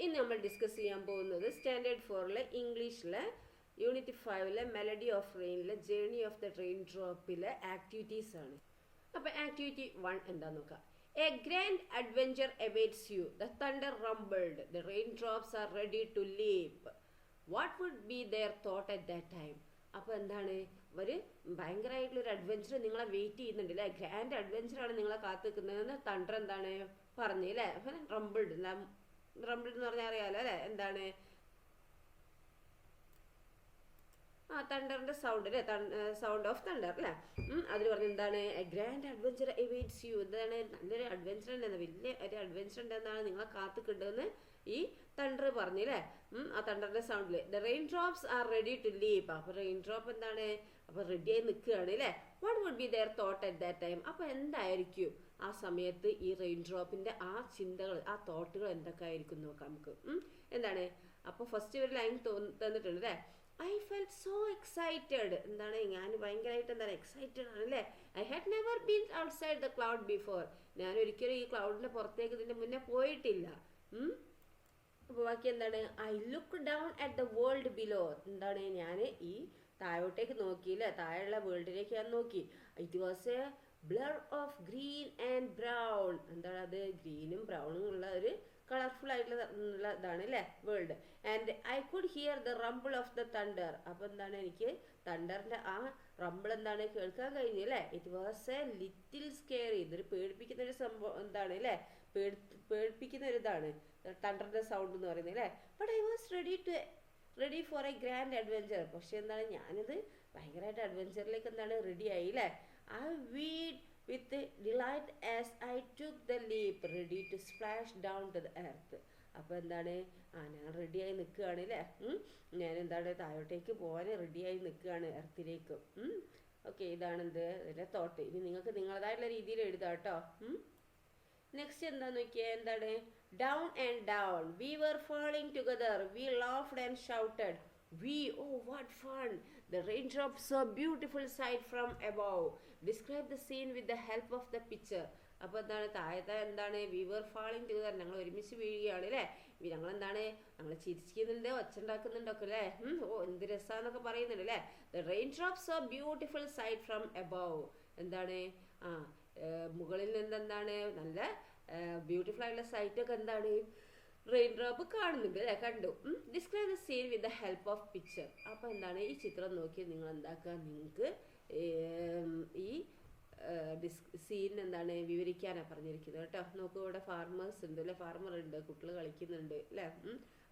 ഇനി നമ്മൾ ഡിസ്കസ് ചെയ്യാൻ പോകുന്നത് സ്റ്റാൻഡേർഡ് 4-ലെ ഇംഗ്ലീഷിലെ യൂണിറ്റ് 5-ലെ മെലഡി ഓഫ് റെയിനിലെ ജേർണി ഓഫ് ദ റെയിൻ ഡ്രോപ്പിലെ ആക്ടിവിറ്റീസ് ആണ്. അപ്പോൾ ആക്ടിവിറ്റി 1 എന്താന്ന് നോക്കാം. A grand adventure awaits you. The thunder rumbled. The raindrops are ready to leap. What would be their thought at that time? അപ്പോൾ എന്താണ്, ഒരു ഭയങ്കരമായിട്ടുള്ളൊരു അഡ്വഞ്ചർ നിങ്ങളെ വെയിറ്റ് ചെയ്യുന്നുണ്ട് അല്ലേ. ഗ്രാൻഡ് അഡ്വഞ്ചറാണ് നിങ്ങളെ കാത്തു നിൽക്കുന്നതെന്ന് തണ്ടർ എന്താണ് പറഞ്ഞു അല്ലേ. റംബിൾഡ് എന്ന് പറഞ്ഞാൽ അറിയാലോ അല്ലേ, എന്താണ് തണ്ടറിന്റെ സൗണ്ട് അല്ലേ, സൗണ്ട് ഓഫ് തണ്ടർ അല്ലേ. അതിൽ പറഞ്ഞ എന്താണ്, ഗ്രാൻഡ് അഡ്വഞ്ചർ എവേറ്റ്സ് യു, എന്താണ് നല്ലൊരു അഡ്വഞ്ചർ ഉണ്ടെന്ന്, വലിയ ഒരു അഡ്വഞ്ചർ ഉണ്ടെന്നാണ് നിങ്ങളെ കാത്തുക്കിട്ടുമെന്ന് ഈ തണ്ടർ പറഞ്ഞില്ലേ. ആ തണ്ടറിന്റെ സൗണ്ടിൽ the rain drops are ready to leap. അപ്പൊ റെയിൻ ഡ്രോപ്പ് എന്താണ്, അപ്പൊ റെഡിയായി നിൽക്കുകയാണ് അല്ലേ. What would be there thought at that time. അപ്പൊ എന്തായിരിക്കും ആ സമയത്ത് ഈ റെയിൻ ഡ്രോപ്പിന്റെ ആ ചിന്തകൾ, ആ തോട്ടുകൾ എന്തൊക്കെ ആയിരിക്കും നോക്കാം നമുക്ക്. എന്താണ്, അപ്പൊ ഫസ്റ്റ് ഒരു ലൈൻ തന്നിട്ടുണ്ട് അല്ലേ. I felt so excited. എന്താണ്, ഞാൻ ഭയങ്കരമായിട്ട് എന്താണ് എക്സൈറ്റഡ് ആണ് അല്ലേ. I had never been outside the cloud before. ഞാൻ ഒരിക്കലും ഈ ക്ലൗഡിന്റെ പുറത്തേക്ക് ഇതിന്റെ മുന്നേ പോയിട്ടില്ല. അപ്പോൾ ബാക്കി എന്താണ്, I look down at the world below. എന്താണ്, ഞാൻ ഈ താഴോട്ടേക്ക് നോക്കിയില്ലേ, താഴെയുള്ള വേൾഡിലേക്ക് ഞാൻ നോക്കി. It was A blur of green and brown. എന്താണ് അത്, ഗ്രീനും ബ്രൗണും ഉള്ള ഒരു കളർഫുൾ ആയിട്ടുള്ള ഇതാണ് അല്ലേ world. And I could here the rumble of the thunder. അപ്പൊ എന്താണ്, എനിക്ക് തണ്ടറിന്റെ ആ റംബിൾ എന്താണ് കേൾക്കാൻ കഴിഞ്ഞു അല്ലേ. It was A little scary. ഇതൊരു പേടിപ്പിക്കുന്ന ഒരു സംഭവം എന്താണ് അല്ലേ, പേടിപ്പിക്കുന്ന ഒരു ഇതാണ് തണ്ടറിന്റെ സൗണ്ട് എന്ന് പറയുന്നത് അല്ലേ. But I was ready for a grand adventure. പക്ഷെ എന്താണ്, ഞാനിത് ഭയങ്കരമായിട്ട് അഡ്വഞ്ചറിലേക്ക് എന്താണ് റെഡി ആയി അല്ലേ. I weed with delight as I took the leap, ready to splash down to the earth. അപ്പോൾ എന്താണ്, ഞാൻ റെഡിയായി നിൽക്കുകയാണ് അല്ലേ. ഞാൻ എന്താണ് താഴോട്ടേക്ക് പോകാൻ റെഡിയായി നിൽക്കുകയാണ് എർത്തിലേക്ക്. ഓക്കെ, ഇതാണ് എന്ത് ഇതിൻ്റെ തോട്ട്. ഇനി നിങ്ങൾക്ക് നിങ്ങളതായിട്ടുള്ള രീതിയിൽ എഴുതാം കേട്ടോ. നെക്സ്റ്റ് എന്താന്ന് നോക്കിയാൽ എന്താണ്, down and down we were falling together, we laughed and shouted. Oh what fun! The raindrops saw beautiful sight from above. Describe the scene with the help of the picture. അപ്പോൾ എന്താണ്, താഴത്തെ എന്താണ്, V were falling together, ഞങ്ങൾ ഒരുമിച്ച് വീഴുകയാണ് അല്ലേ. ഞങ്ങൾ എന്താണ്, ഞങ്ങൾ ചിരിക്കുന്നുണ്ട്, ഒച്ചുണ്ടാക്കുന്നുണ്ടൊക്കെ അല്ലേ. എന്ത് രസാന്നൊക്കെ പറയുന്നുണ്ട് അല്ലേ. The rain drops so beautiful site from above. എന്താണ്, മുകളിൽ നിന്ന് എന്താണ് നല്ല ബ്യൂട്ടിഫുൾ ആയിട്ടുള്ള സൈറ്റൊക്കെ എന്താണ് റെയിൻ ഡ്രോപ്പ് കാണുന്നുണ്ട് അല്ലേ, കണ്ടു. Describe the scene with the help of picture. അപ്പോൾ എന്താണ്, ഈ ചിത്രം നോക്കി നിങ്ങൾ എന്താക്കുക, നിങ്ങൾക്ക് ഈ സീൻ എന്താണ് വിവരിക്കാനാണ് പറഞ്ഞിരിക്കുന്നത് കേട്ടോ. നോക്കൂ, ഇവിടെ ഫാർമേഴ്സ് ഉണ്ട് അല്ലേ, ഫാർമർ ഉണ്ട്, കുട്ടികൾ കളിക്കുന്നുണ്ട് അല്ലേ.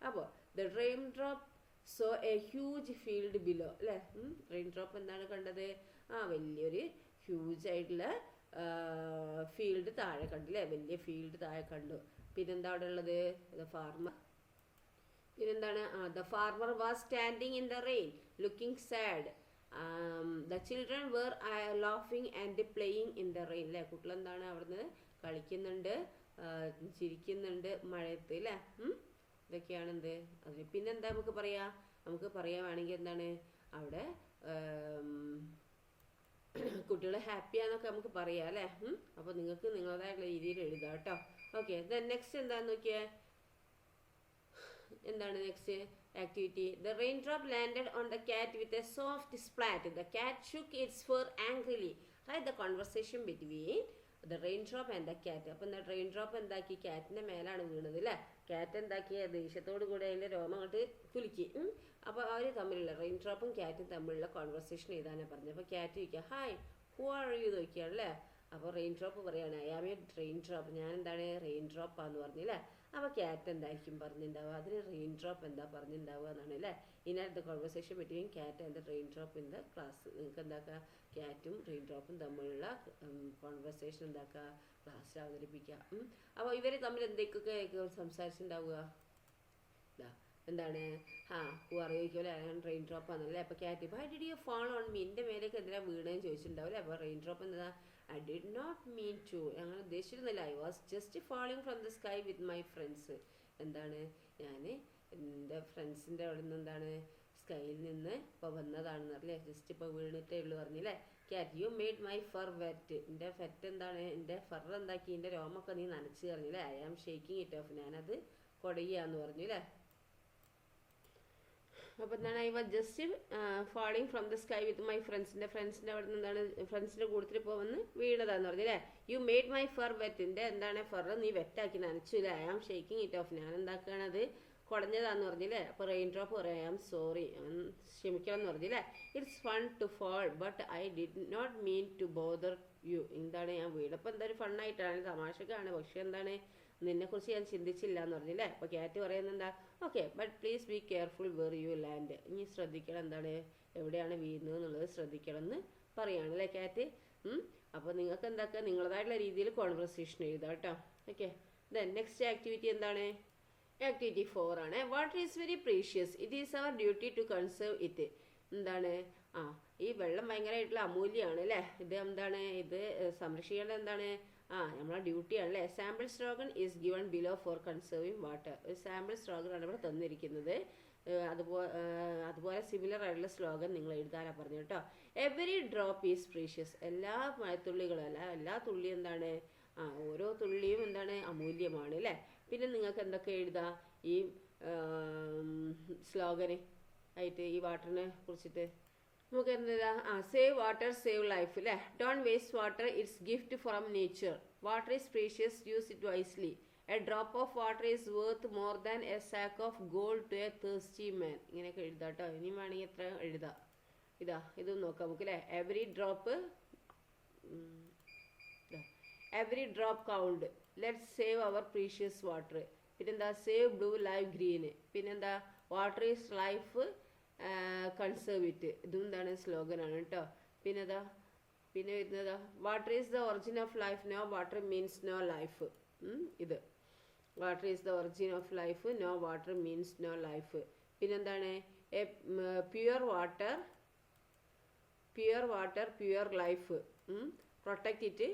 അപ്പോൾ the rain drop so A huge field below അല്ലേ. റെയിൻ ഡ്രോപ്പ് എന്താണ് കണ്ടത്, വലിയൊരു ഹ്യൂജ് ആയിട്ടുള്ള ഫീൽഡ് താഴെ കണ്ടില്ലേ, വലിയ ഫീൽഡ് താഴെ കണ്ടു. പിന്നെന്താ അവിടെ ഉള്ളത്, പിന്നെന്താണ്, the farmer was standing in the rain looking sad. The children were ലാഫിങ് and playing in the rain അല്ലേ. കുട്ടികൾ എന്താണ് അവിടുന്ന് കളിക്കുന്നുണ്ട്, ചിരിക്കുന്നുണ്ട് മഴയത്ത് അല്ലേ. ഇതൊക്കെയാണ് എന്ത് അതിന്. പിന്നെന്താ നമുക്ക് പറയാണെങ്കിൽ എന്താണ്, അവിടെ കുട്ടികൾ ഹാപ്പിയാന്നൊക്കെ നമുക്ക് പറയാം അല്ലേ. അപ്പോൾ നിങ്ങൾക്ക് നിങ്ങളുടേതായിട്ടുള്ള രീതിയിൽ എഴുതാം കേട്ടോ. ഓക്കെ, ദെൻ നെക്സ്റ്റ് എന്താന്ന് നോക്കിയേ, എന്താണ് next activity. The rain drop landed on the cat with a soft splat. The cat shook its fur angrily. Write the conversation between the rain drop and the cat. അപ്പം എന്താ, rain drop എന്താക്കി, കാറ്റിന്റെ മേലാണ് വീണത് അല്ലേ. കാറ്റ് എന്താക്കിയ ദേഷ്യത്തോടു കൂടി അതിൻ്റെ രോമം അങ്ങോട്ട് കുലുക്കി. അപ്പോൾ അവർ തമ്മിലുള്ള റെയിൻ ഡ്രോപ്പും കാറ്റും തമ്മിലുള്ള കോൺവെർസേഷൻ എഴുതാനാണ് പറഞ്ഞത്. അപ്പോൾ കാറ്റ് ചോദിക്കുക, ഹായ് ഹു ആർ യു നോക്കിയാണ് അല്ലേ. അപ്പോൾ റെയിൻ ഡ്രോപ്പ് പറയാണ്, I am a rain drop, ഞാൻ എന്താണ് റെയിൻ ഡ്രോപ്പാന്ന് പറഞ്ഞില്ലേ. അപ്പോൾ ക്യാറ്റ് എന്തായിരിക്കും പറഞ്ഞിട്ടുണ്ടാവുക, അതിന് റെയിൻ ഡ്രോപ്പ് എന്താ പറഞ്ഞിട്ടുണ്ടാവുക എന്നാണ് അല്ലേ. ഇതിനകത്ത് conversation between cat and rain drop in the class. നിങ്ങൾക്ക് എന്താക്കുക, ക്യാറ്റും റെയിൻ ഡ്രോപ്പും തമ്മിലുള്ള കോൺവെർസേഷൻ എന്താക്കുക, ക്ലാസ്സിൽ അവതരിപ്പിക്കുക. അപ്പോൾ ഇവർ തമ്മിൽ എന്തൊക്കെ സംസാരിച്ചിട്ടുണ്ടാവുക, എന്താണ്, ഹു അറിയിക്കുമല്ലോ ഞാൻ റെയിൻ ഡ്രോപ്പ് ആണല്ലേ. അപ്പോൾ cat, why did you fall on me, എൻ്റെ മേലേക്ക് എന്തിനാ വീണേന്ന് ചോദിച്ചിട്ടുണ്ടാവില്ലേ. അപ്പോൾ റെയിൻ ഡ്രോപ്പ് എന്താ, I did not mean to, അങ്ങനെ ഉദ്ദേശിച്ചിരുന്നില്ല. I was just falling from the sky with my friends. എന്താണ്, ഞാൻ എൻ്റെ ഫ്രണ്ട്സിൻ്റെ അവിടെ നിന്ന് എന്താണ് സ്കൈയിൽ നിന്ന് ഇപ്പോൾ വന്നതാണെന്ന് അറിയില്ലേ, ജസ്റ്റ് ഇപ്പോൾ വീണിട്ടേ ഉള്ളൂ പറഞ്ഞില്ലേ. Cat, you made my fur wet. എൻ്റെ ഫെറ്റ് എന്താണ്, എൻ്റെ ഫർ എന്താക്കി, എൻ്റെ രോമൊക്കെ നീ നനച്ച് പറഞ്ഞില്ലേ. I am shaking it off, ഞാനത് കുടയാന്ന് പറഞ്ഞു അല്ലേ. അപ്പോൾ എന്താണ്, I was just falling from the sky with my ഫ്രണ്ട്സിൻ്റെ അവിടെ നിന്ന് എന്താണ് ഫ്രണ്ട്സിൻ്റെ കൂട്ടത്തിൽ ഇപ്പോൾ വന്ന് വീണതാന്ന് പറഞ്ഞു അല്ലേ. യു മെയ്ഡ് മൈ ഫർ വെറ്റിൻ്റെ എന്താണ് ഫർ നീ വെറ്റാക്കി നനച്ചു അല്ലേ. I am shaking it off, ഞാൻ എന്താക്കുകയാണത് കുടഞ്ഞതാന്ന് പറഞ്ഞില്ലേ. അപ്പോൾ റെയിൻ ഡ്രോപ്പ് പറയും ഐ ആം സോറി, ക്ഷമിക്കണം എന്ന് പറഞ്ഞില്ലേ. It's fun to fall but I did not mean to bother you, എന്താണ് ഞാൻ വീടപ്പോൾ എന്തായാലും ഫണ്ണായിട്ടാണ് തമാശക്കാണ്, പക്ഷെ എന്താണ് നിന്നെക്കുറിച്ച് ഞാൻ ചിന്തിച്ചില്ല എന്ന് പറഞ്ഞില്ലേ. അപ്പോൾ ക്യാറ്റ് പറയുന്നത് എന്താ, okay but please be careful where you land, ഇനി ശ്രദ്ധിക്കണം എന്താണ് എവിടെയാണ് വീഴുന്നത് എന്നുള്ളത് ശ്രദ്ധിക്കണം എന്ന് പറയുകയാണ് അല്ലേ ക്യാറ്റ്. അപ്പോൾ നിങ്ങൾക്ക് എന്താക്കുക നിങ്ങളതായിട്ടുള്ള രീതിയിൽ കോൺവെർസേഷൻ എഴുതാം കേട്ടോ. ഓക്കെ, ദെൻ നെക്സ്റ്റ് ആക്ടിവിറ്റി എന്താണ്, ആക്ടിവിറ്റി 4 ആണ്. Water is very precious, it is our duty to conserve it. എന്താണ്, ഈ വെള്ളം ഭയങ്കരമായിട്ടുള്ള അമൂല്യമാണ് അല്ലേ. ഇത് എന്താണ്, ഇത് സംരക്ഷിക്കേണ്ടത് എന്താണ്, നമ്മളെ ഡ്യൂട്ടിയാണ് അല്ലേ. Sample slogan is given below for conserving water. ഒരു സാമ്പിൾ സ്ലോഗനാണ് ഇവിടെ തന്നിരിക്കുന്നത്. അതുപോലെ സിമിലർ ആയിട്ടുള്ള സ്ലോഗൻ നിങ്ങൾ എഴുതാനാണ് പറഞ്ഞു കേട്ടോ. എവറി ഡ്രോപ്പ് ഈസ് പ്രീഷ്യസ്, എല്ലാ മഴത്തുള്ളികളും അല്ല, എല്ലാ തുള്ളിയും എന്താണ്, ഓരോ തുള്ളിയും എന്താണ് അമൂല്യമാണ് അല്ലേ. പിന്നെ നിങ്ങൾക്ക് എന്തൊക്കെ എഴുതാം ഈ സ്ലോഗന് ആയിട്ട്, ഈ വാട്ടറിനെ കുറിച്ചിട്ട് നമുക്ക് എന്താ, സേവ് വാട്ടർ സേവ് ലൈഫ് അല്ലേ. Don't waste water, it's gift from nature. Water is precious, use it wisely. A drop of water is worth more than a sack of gold to a thirsty man. ഇങ്ങനെയൊക്കെ എഴുതാം കേട്ടോ. ഇനി വേണമെങ്കിൽ എത്ര എഴുതാം, ഇതും നോക്കാം നമുക്ക് അല്ലേ. Every drop count, let's save our precious water. പിന്നെന്താ, സേവ് ബ്ലൂ ലൈഫ് ഗ്രീന്. പിന്നെന്താ, water is life conserve it. ഇതും എന്താണ് സ്ലോഗനാണ് കേട്ടോ. പിന്നെ വരുന്നതാ, water is the origin of life, no water means no life. ഇത് water is the origin of life, no water means no life. പിന്നെന്താണ്, pure water pure life, protect it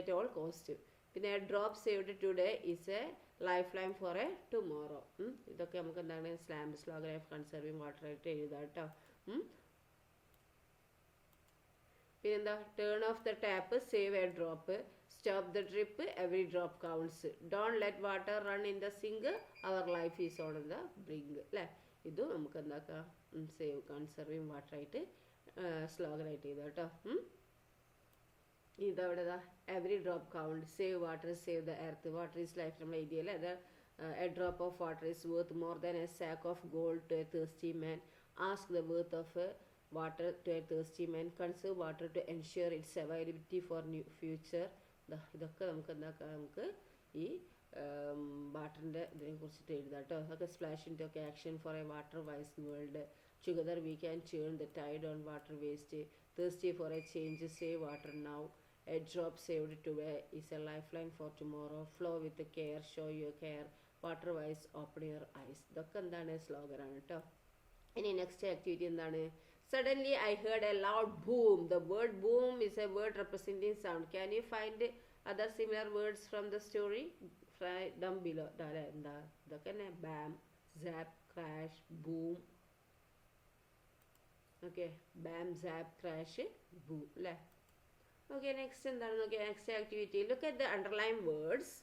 at all cost. പിന്നെ drop saved today is a life line four a tomorrow. ഇതൊക്കെ നമുക്ക് എന്താണ് slogan of conserving water ആയിട്ട് എഴുതാം കേട്ടോ. പിന്നെന്താ, turn off the tap, save a drop, stop the drip, every drop counts, don't let water run in the sink, our life is on the brink അല്ലേ. ഇതും നമുക്ക് എന്താക്കാം സേവ് കൺസർവിങ് വാട്ടർ ആയിട്ട് സ്ലോഗനായിട്ട് എഴുതാം കേട്ടോ. ഇതവിടെതാ, every drop count, save water save the earth, water is life നമ്മൾ എഴുതിയല്ലേ. അത് a drop of water is worth more than a sack of gold to a thirsty man, ask the worth of water to a thirsty man, conserve water to ensure its availability for future. ഇതൊക്കെ നമുക്ക് എന്താക്കാം, നമുക്ക് ഈ വാട്ടറിൻ്റെ ഇതിനെ കുറിച്ചിട്ട് എഴുതാം കേട്ടോ. അതൊക്കെ splash into action for a water wise world, together we can turn the tide on water waste, thirsty for a change, save water now, a drop saved today is a lifeline for tomorrow, flow with care, show your care, water wise open your eyes. ഇതൊക്കെ എന്താണ് സ്ലോഗനാണ് കേട്ടോ. ഇനി next activity എന്താണ്, suddenly I heard a loud boom. The word boom is a word representing sound. Can you find other similar words from the story? Write them below. എന്താ ഇതൊക്കെ തന്നെ, bam, zap, crash, boom. Okay, bam, zap, crash, boo അല്ലേ. Okay, next എന്താണ് നോക്കിയാൽ, next activity, look at the underline words.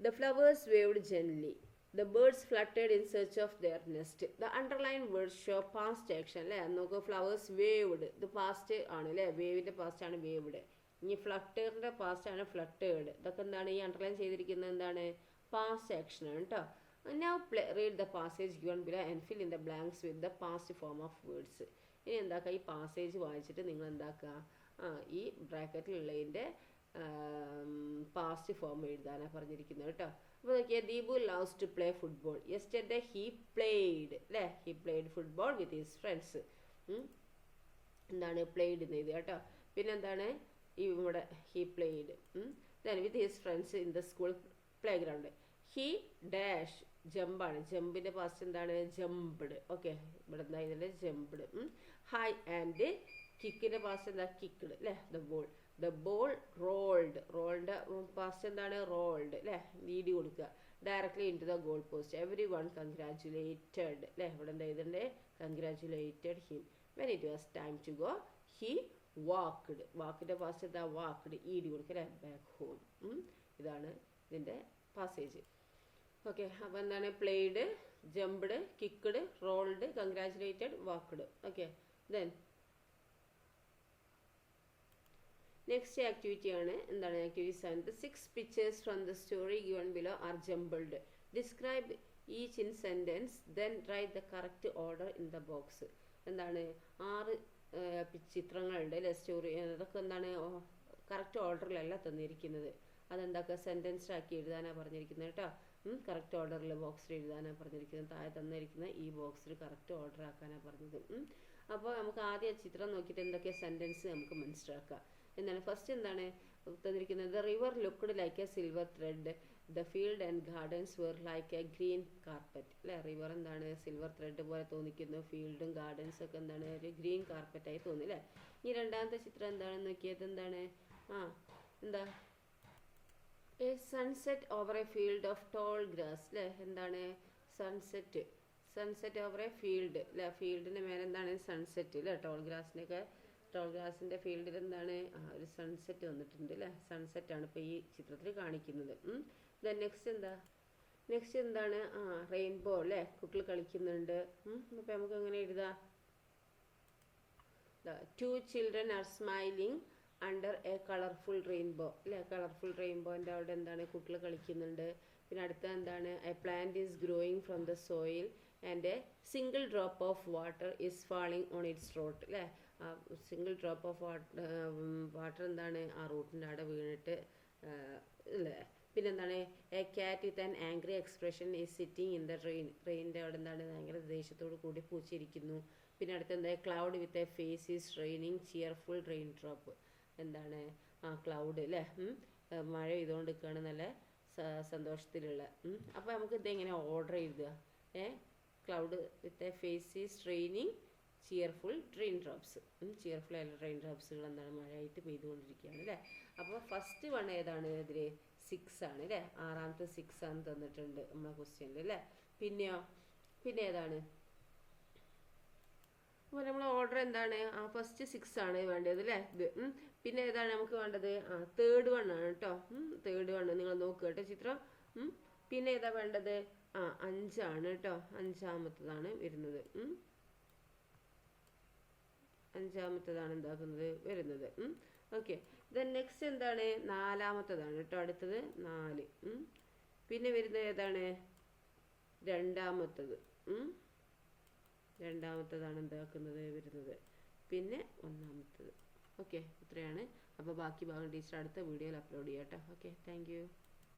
The flowers waved gently, the birds fluttered in search of their nest. The underline words show past action അല്ലേ. നോക്കുക, flowers waved, ഇത് past ആണ് അല്ലേ, വേവിൻ്റെ past ആണ് waved. ഇനി ഫ്ലട്ടറിൻ്റെ past ആണ് ഫ്ലട്ടേഡ്. ഇതൊക്കെ എന്താണ് ഈ അണ്ടർലൈൻ ചെയ്തിരിക്കുന്നത്, എന്താണ് പാസ്റ്റ് ആക്ഷൻ ആണ് കേട്ടോ. Now read the passage given below and fill in the blanks with the past form of words. ഇനി എന്താക്കുക, ഈ പാസേജ് വായിച്ചിട്ട് നിങ്ങൾ എന്താക്കുക, ഈ ബ്രാക്കറ്റിലുള്ളതിൻ്റെ പാസ്റ്റ് ഫോം എഴുതാനാണ് പറഞ്ഞിരിക്കുന്നത് കേട്ടോ. അപ്പോൾ നോക്കിയാൽ, Deepu loves to play football. Yesterday he played അല്ലേ, he played football with his friends. എന്താണ് പ്ലേഡ് എന്ന് എഴുതുക കേട്ടോ. പിന്നെന്താണ് ഇവിടെ he played with his friends in the school playground. He dash, ജമ്പാണ്, ജമ്പിൻ്റെ പാസ്റ്റ് എന്താണ് ജംപ്ഡ്. ഓക്കെ, ഇവിടെ എന്താ ഇതിൻ്റെ ജംപ്ഡ്. ഹൈ ആൻഡ് കിക്കിൻ്റെ പാസ്റ്റ് എന്താ കിക്ക്ഡ് അല്ലേ. ദ ബോൾ റോൾഡ്, റോളിൻ്റെ പാസ്റ്റ് എന്താണ് റോൾഡ് അല്ലേ, ലീഡ് കൊടുക്കുക. Directly into the goal post. Everyone congratulated അല്ലേ, ഇവിടെ എന്താ ഇതിൻ്റെ congratulated him. When it was time to go he walked, വാക്കിൻ്റെ പാസ്റ്റ് എന്താ വാക്ക്ഡ്, ഈഡ് കൊടുക്കുക അല്ലേ, ബാക്ക് ഹോം. ഇതാണ് ഇതിൻ്റെ പാസേജ്. ഓക്കെ, അപ്പോൾ എന്താണ് played, jumped, kicked, rolled, congratulated, walked. Okay, then next activity ആണ് എന്താണ് ആക്ടിവിറ്റി 7. The 6 pictures from the story given below are jumbled. Describe each in sentence, then write the correct order in the box. എന്താണ് 6 ചിത്രങ്ങളുണ്ട് അല്ലേ, story. അതൊക്കെ എന്താണ് correct ഓർഡറിലല്ല തന്നിരിക്കുന്നത്. അതെന്താക്കുക sentence ആക്കി എഴുതാനാണ് പറഞ്ഞിരിക്കുന്നത് കേട്ടോ. കറക്റ്റ് ഓർഡറിൽ ബോക്സിൽ എഴുതാനാണ് പറഞ്ഞിരിക്കുന്നത്. താഴെ തന്നിരിക്കുന്ന ഈ ബോക്സിൽ കറക്റ്റ് ഓർഡർ ആക്കാനാണ് പറഞ്ഞത്. അപ്പോൾ നമുക്ക് ആദ്യം ചിത്രം നോക്കിയിട്ട് എന്തൊക്കെ സെൻറ്റൻസ് നമുക്ക് മനസ്സിലാക്കാം. എന്താണ് ഫസ്റ്റ് എന്താണ് തന്നിരിക്കുന്നത്? The river looked like a silver thread, the field and gardens were like a green carpet. അല്ലേ, റിവർ എന്താണ് സിൽവർ ത്രെഡ് പോലെ തോന്നിക്കുന്നു, ഫീൽഡും ഗാർഡൻസും ഒക്കെ എന്താണ് ഒരു ഗ്രീൻ കാർപ്പറ്റായി തോന്നി അല്ലേ. ഈ രണ്ടാമത്തെ ചിത്രം എന്താണെന്ന് നോക്കിയത് എന്താണ്? എന്താ a sunset over a field of tall grass. അല്ലേ, എന്താണ് sunset, sunset over a field അല്ലേ, ഫീൽഡിൻ്റെ മേലെ എന്താണ് സൺസെറ്റ് അല്ലേ. ടോൾ ഗ്രാസിൻ്റെ ഫീൽഡിൽ എന്താണ് ഒരു സൺസെറ്റ് വന്നിട്ടുണ്ട് അല്ലേ, സൺസെറ്റാണ് ഇപ്പോൾ ഈ ചിത്രത്തിൽ കാണിക്കുന്നത്. ദെൻ നെക്സ്റ്റ് എന്താണ് റെയിൻബോ അല്ലേ, കുട്ടികൾ കളിക്കുന്നുണ്ട്. അപ്പോൾ നമുക്ക് എങ്ങനെ എഴുതാം? 2 children are smiling under a colorful rainbow അല്ലേ, കളർഫുൾ റെയിൻബോൻ്റെ അവിടെ എന്താണ് കുട്ടികൾ കളിക്കുന്നുണ്ട്. പിന്നെ അടുത്ത എന്താണ് a plant is growing from the soil and a single drop of water is falling on its root അല്ലേ. സിംഗിൾ ഡ്രോപ്പ് ഓഫ് വാട്ടർ എന്താണ് ആ റൂട്ടിൻ്റെ അവിടെ വീണിട്ട് അല്ലേ. പിന്നെ എന്താണ് a cat with an angry expression is sitting in the റെയിൻ്റെ അവിടെ എന്താണ് ഭയങ്കര ദേഷ്യത്തോട് കൂടി പൂച്ചിരിക്കുന്നു. പിന്നെ അടുത്ത് എന്താ cloud with a face is raining cheerful rain drop. എന്താണ് ക്ലൗഡ് അല്ലേ, മഴ പെയ്തുകൊണ്ട് നിൽക്കുകയാണ് നല്ല സന്തോഷത്തിലുള്ള. അപ്പോൾ നമുക്ക് ഇതെങ്ങനെ ഓർഡർ എഴുതുക? Cloud with a face is raining cheerful rain drops. Cheerful ആയ റെയിൻ ഡ്രോപ്സുകൾ എന്താണ് മഴയായിട്ട് പെയ്തുകൊണ്ടിരിക്കുകയാണ് അല്ലേ. അപ്പോൾ ഫസ്റ്റ് വൺ ഏതാണ് ഇതിൽ? 6 ആണ് അല്ലേ, 6ാമത്തെ 6 ആണ് തന്നിട്ടുണ്ട് നമ്മളെ ക്വസ്റ്റ്യനിൽ അല്ലേ. പിന്നെ ഏതാണ്? അപ്പോൾ നമ്മൾ ഓർഡർ എന്താണ്? ഫസ്റ്റ് 6 ആണ് വേണ്ടത് അല്ലേ ഇത്. പിന്നെ ഏതാണ് നമുക്ക് വേണ്ടത്? തേർഡ് വൺ ആണ് കേട്ടോ. തേർഡ് വൺ നിങ്ങൾ നോക്കുക കേട്ടോ ചിത്രം. പിന്നെ ഏതാ വേണ്ടത്? 5 ആണ് കേട്ടോ, 5ാമത്തതാണ് വരുന്നത്. 5ാമത്തതാണ് എന്താക്കുന്നത് വരുന്നത്. ഓക്കെ, ദെൻ നെക്സ്റ്റ് എന്താണ്? 4ാമത്തതാണ് കേട്ടോ, അടുത്തത് 4. പിന്നെ വരുന്നത് ഏതാണ്? 2ാമത്തത്. 2ാമത്തതാണ് എന്താക്കുന്നത് വരുന്നത്. പിന്നെ 1ാമത്തത്. ഓക്കെ, ഇത്രയാണ്. അപ്പോൾ ബാക്കി ഭാഗം ടീച്ചർ അടുത്ത വീഡിയോയിൽ അപ്ലോഡ് ചെയ്യാം കേട്ടോ. Okay, thank you.